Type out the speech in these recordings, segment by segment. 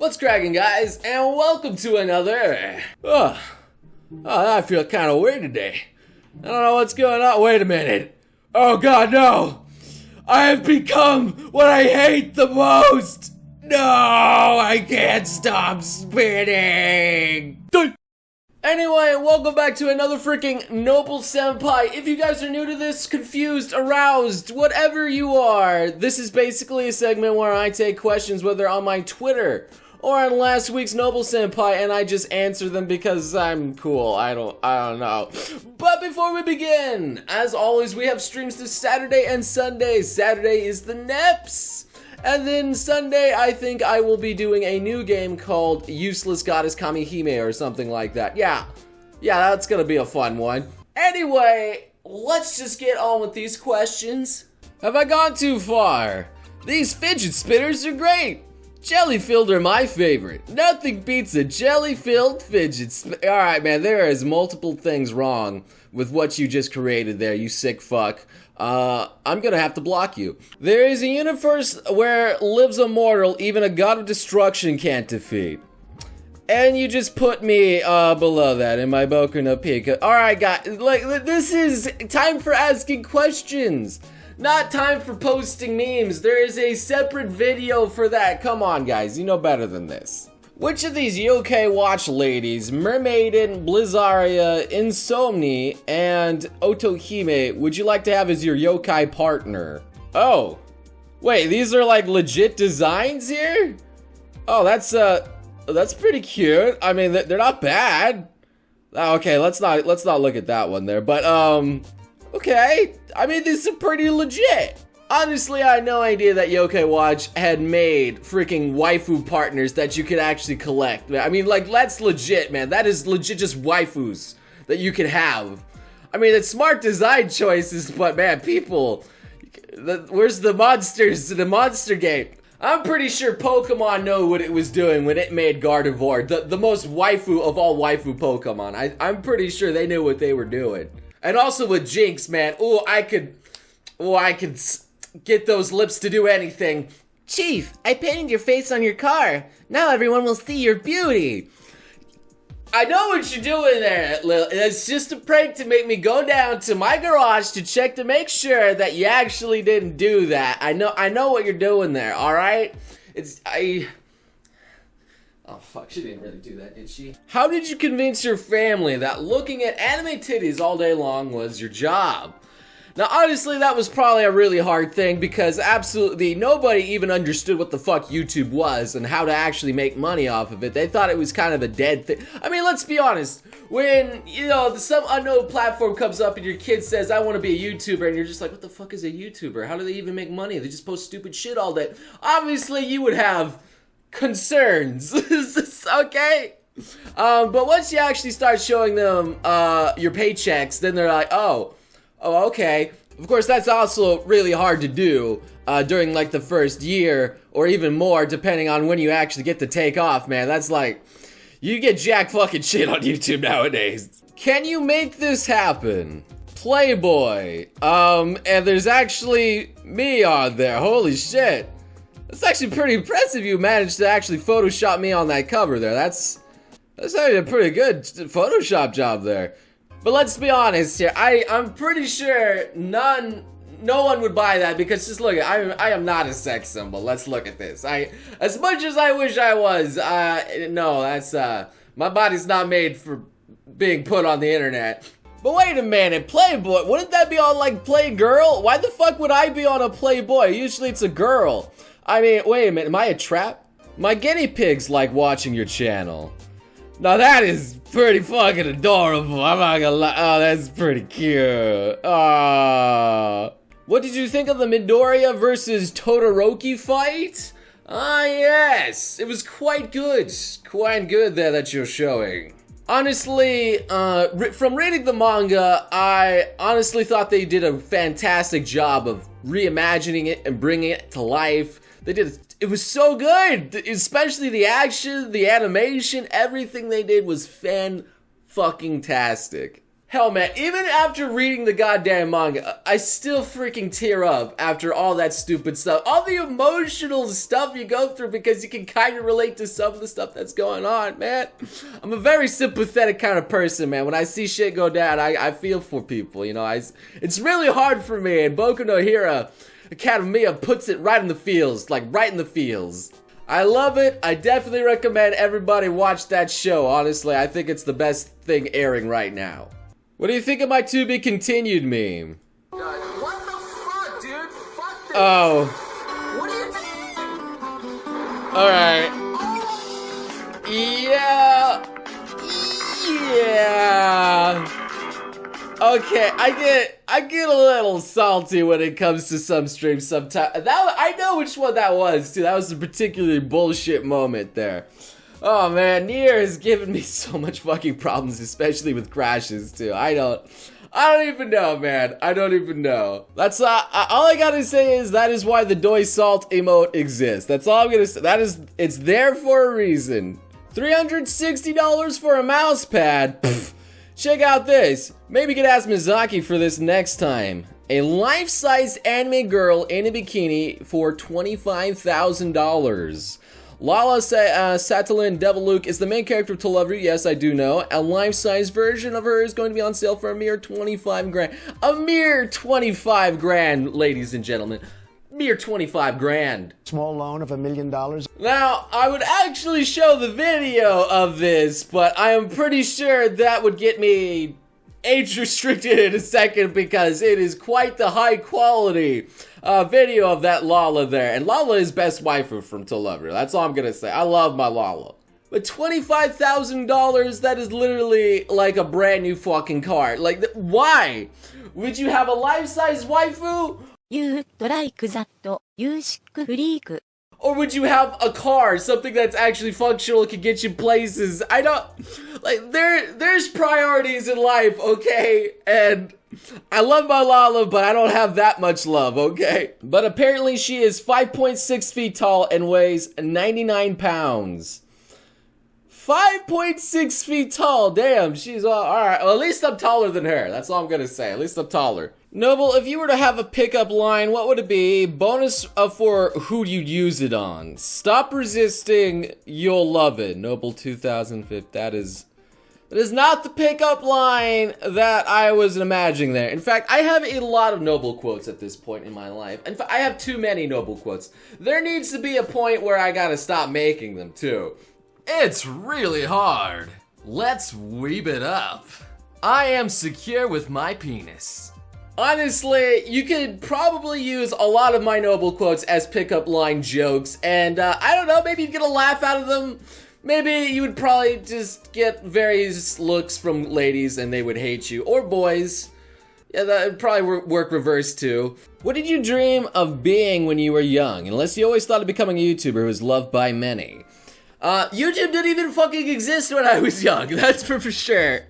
What's cracking, guys, and welcome to another... I feel kind of weird today. I don't know what's going on. Wait a minute. Oh god, no! I have become what I hate the most! No, I can't stop spinning! Anyway, welcome back to another freaking Noble Senpai. If you guys are new to this, confused, aroused, whatever you are, this is basically a segment where I take questions, whether on my Twitter or on last week's Noble Senpai, and I just answer them because I'm cool. I don't know. But before we begin, as always, we have streams this Saturday and Sunday. Saturday is the NEPs. And then Sunday, I think I will be doing a new game called Useless Goddess Kamihime or something like that. Yeah, that's gonna be a fun one. Anyway, let's just get on with these questions. Have I gone too far? These fidget spinners are great. Jelly-filled are my favorite. Nothing beats a jelly-filled fidget spinner. Alright, man, there is multiple things wrong with what you just created there, you sick fuck. I'm gonna have to block you. There is a universe where lives a mortal even a god of destruction can't defeat. And you just put me below that in my Boku no Pico. Alright, guys, like, this is time for asking questions, not time for posting memes. There is a separate video for that. Come on, guys, you know better than this. Which of these yokai watch ladies, Mermaiden, Blizzaria, Insomni, and Otohime, would you like to have as your yokai partner? Oh, wait, these are like legit designs here? Oh, that's pretty cute. I mean, they're not bad. Okay, let's not look at that one there, but okay. I mean, these are pretty legit. Honestly, I had no idea that Yokai Watch had made freaking waifu partners that you could actually collect. I mean, like, that's legit, man. That is legit just waifus that you can have. I mean, it's smart design choices, but man, people, where's the monsters in the monster game? I'm pretty sure Pokemon know what it was doing when it made Gardevoir, the most waifu of all waifu Pokemon. I'm pretty sure they knew what they were doing. And also with Jinx, man, I could get those lips to do anything. Chief, I painted your face on your car. Now everyone will see your beauty. I know what you're doing there, Lil. It's just a prank to make me go down to my garage to check to make sure that you actually didn't do that. I know what you're doing there, alright? Oh fuck, she didn't really do that, did she? How did you convince your family that looking at anime titties all day long was your job? Now, honestly, that was probably a really hard thing because absolutely nobody even understood what the fuck YouTube was and how to actually make money off of it. They thought it was kind of a dead thing. I mean, let's be honest. When, you know, some unknown platform comes up and your kid says, I want to be a YouTuber, and you're just like, what the fuck is a YouTuber? How do they even make money? They just post stupid shit all day. Obviously, you would have concerns, okay? But once you actually start showing them your paychecks, then they're like, oh, okay. Of course, that's also really hard to do during like the first year or even more, depending on when you actually get to take off, man. That's like, you get jack fucking shit on YouTube nowadays. Can you make this happen? Playboy. And there's actually me on there. Holy shit. That's actually pretty impressive you managed to actually Photoshop me on that cover there. That's actually a pretty good Photoshop job there. But let's be honest here, I'm pretty sure no one would buy that because just look, I am not a sex symbol. Let's look at this. As much as I wish I was, no, that's, my body's not made for being put on the internet. But wait a minute, Playboy, wouldn't that be on like Playgirl? Why the fuck would I be on a Playboy? Usually it's a girl. I mean, wait a minute, am I a trap? My guinea pigs like watching your channel. Now that is pretty fucking adorable, I'm not gonna lie. Oh, that's pretty cute. What did you think of the Midoriya versus Todoroki fight? Yes, it was quite good. Quite good there that you're showing. Honestly, from reading the manga, I honestly thought they did a fantastic job of reimagining it and bringing it to life. It was so good, especially the action, the animation, everything they did was fan-fucking-tastic. Hell, man, even after reading the goddamn manga, I still freaking tear up after all that stupid stuff. All the emotional stuff you go through because you can kind of relate to some of the stuff that's going on, man. I'm a very sympathetic kind of person, man. When I see shit go down, I feel for people, you know. It's really hard for me, and Boku no Hero Academia puts it right in the feels, like right in the feels. I love it. I definitely recommend everybody watch that show, honestly. I think it's the best thing airing right now. What do you think of my to be continued meme? What the fuck, dude? Fuck this. Oh. What are you doing? Alright. Yeah. Okay, I get a little salty when it comes to some streams sometimes. I know which one that was, too. That was a particularly bullshit moment there. Oh man, Nier has given me so much fucking problems, especially with crashes too. I don't even know, man. I don't even know. That's all I gotta say is that is why the Doi Salt emote exists. That's all I'm gonna say. It's there for a reason. $360 for a mouse pad. Pfft. Check out this. Maybe you could ask Mizaki for this next time. A life-size anime girl in a bikini for $25,000. Lala Satalin Devil Luke is the main character of To Love You. Yes, I do know. A life-size version of her is going to be on sale for a mere 25 grand. A mere 25 grand, ladies and gentlemen. Mere 25 grand. Small loan of $1 million. Now, I would actually show the video of this, but I am pretty sure that would get me age restricted in a second because it is quite the high quality video of that Lala there. And Lala is best waifu from To Love Her. That's all I'm gonna say. I love my Lala. But $25,000, that is literally like a brand new fucking car. Like, why? Would you have a life-size waifu? Or would you have a car, something that's actually functional and can get you places? I don't, like, there's priorities in life, okay? And I love my Lala, but I don't have that much love, okay? But apparently she is 5.6 feet tall and weighs 99 pounds. 5.6 feet tall, damn, she's all right. Well, at least I'm taller than her, that's all I'm gonna say, at least I'm taller. Noble, if you were to have a pickup line, what would it be? Bonus for who you'd use it on. Stop resisting, you'll love it. Noble 2005, that is not the pickup line that I was imagining there. In fact, I have a lot of Noble quotes at this point in my life. In fact, I have too many Noble quotes. There needs to be a point where I gotta stop making them too. It's really hard. Let's weeb it up. I am secure with my penis. Honestly, you could probably use a lot of my Noble quotes as pickup line jokes, and I don't know, maybe you'd get a laugh out of them. Maybe you would probably just get various looks from ladies and they would hate you, or boys. Yeah, that would probably work reverse too. What did you dream of being when you were young? Unless you always thought of becoming a YouTuber who was loved by many. YouTube didn't even fucking exist when I was young, that's for sure.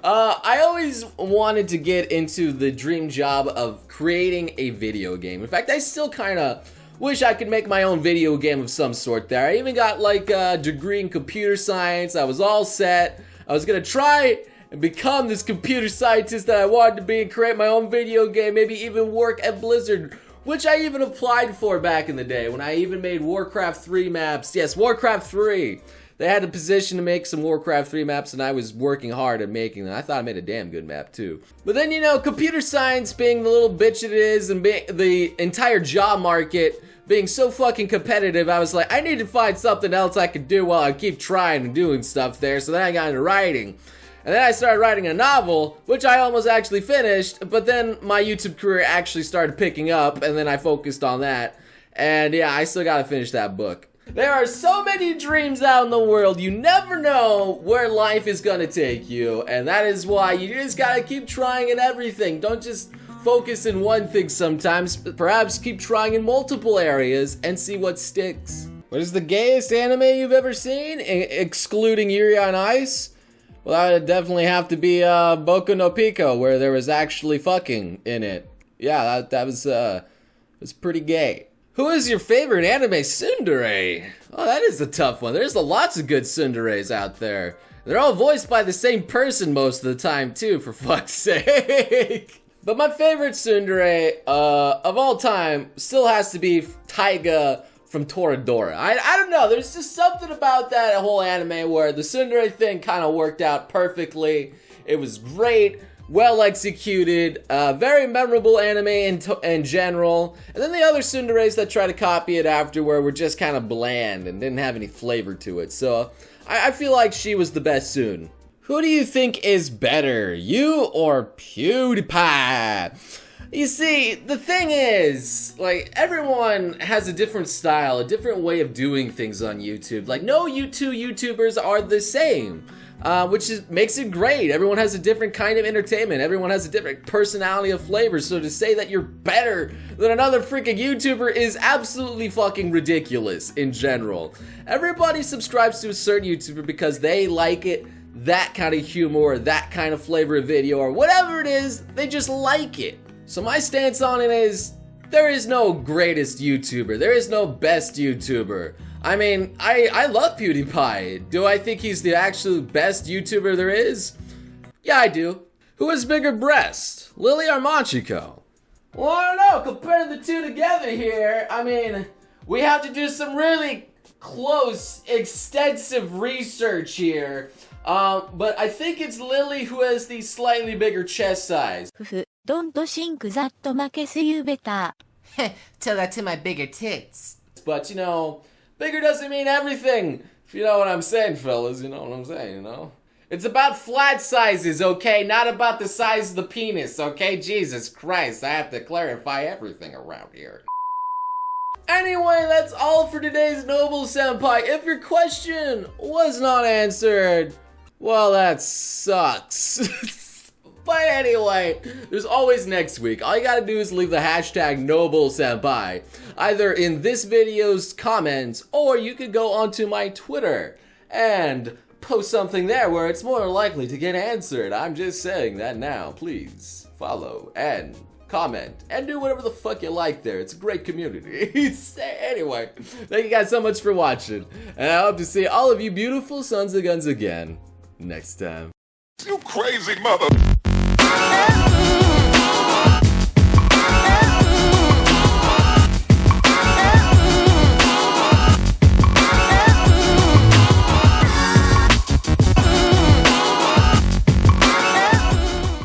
I always wanted to get into the dream job of creating a video game. In fact, I still kind of wish I could make my own video game of some sort there. I even got like a degree in computer science. I was all set. I was gonna try and become this computer scientist that I wanted to be and create my own video game, maybe even work at Blizzard, which I even applied for back in the day when I even made Warcraft 3 maps. Yes, Warcraft 3. They had a position to make some Warcraft 3 maps, and I was working hard at making them. I thought I made a damn good map, too. But then, you know, computer science being the little bitch it is, and being the entire job market being so fucking competitive, I was like, I need to find something else I could do while I keep trying and doing stuff there. So then I got into writing. And then I started writing a novel, which I almost actually finished, but then my YouTube career actually started picking up, and then I focused on that. And yeah, I still gotta finish that book. There are so many dreams out in the world, you never know where life is gonna take you, and that is why you just gotta keep trying in everything. Don't just focus in one thing sometimes, perhaps keep trying in multiple areas and see what sticks. What is the gayest anime you've ever seen, excluding Yuri on Ice? Well, that would definitely have to be Boku no Pico, where there was actually fucking in it. Yeah, that was pretty gay. Who is your favorite anime tsundere? Oh, that is a tough one. There's lots of good tsunderes out there. They're all voiced by the same person most of the time too, for fuck's sake. But my favorite tsundere of all time still has to be Taiga from Toradora. I don't know, there's just something about that whole anime where the tsundere thing kind of worked out perfectly. It was great, well executed, very memorable anime in general. And then the other tsunderes that try to copy it afterward were just kind of bland and didn't have any flavor to it. So I feel like she was the best Tsun. Who do you think is better, you or PewDiePie? You see, the thing is, like, everyone has a different style, a different way of doing things on YouTube. Like, no two YouTubers are the same, which makes it great. Everyone has a different kind of entertainment. Everyone has a different personality of flavor. So to say that you're better than another freaking YouTuber is absolutely fucking ridiculous in general. Everybody subscribes to a certain YouTuber because they like it, that kind of humor, or that kind of flavor of video, or whatever it is, they just like it. So my stance on it is, there is no greatest YouTuber, there is no best YouTuber. I mean, I love PewDiePie. Do I think he's the actual best YouTuber there is? Yeah, I do. Who has bigger breasts, Lily or Machiko? Well, I don't know, comparing the two together here, I mean, we have to do some really close, extensive research here. But I think it's Lily who has the slightly bigger chest size. Don't think that makes you better. Tell that to my bigger tits. But, you know, bigger doesn't mean everything. If you know what I'm saying, fellas, you know what I'm saying, you know? It's about flat sizes, okay? Not about the size of the penis, okay? Jesus Christ, I have to clarify everything around here. Anyway, that's all for today's Noble Senpai. If your question was not answered, well, that sucks. But anyway, there's always next week. All you gotta do is leave the hashtag Noble Senpai, either in this video's comments, or you could go onto my Twitter and post something there where it's more likely to get answered. I'm just saying that now. Please follow and comment and do whatever the fuck you like there. It's a great community. Anyway, thank you guys so much for watching, and I hope to see all of you beautiful sons of guns again next time. You crazy mother.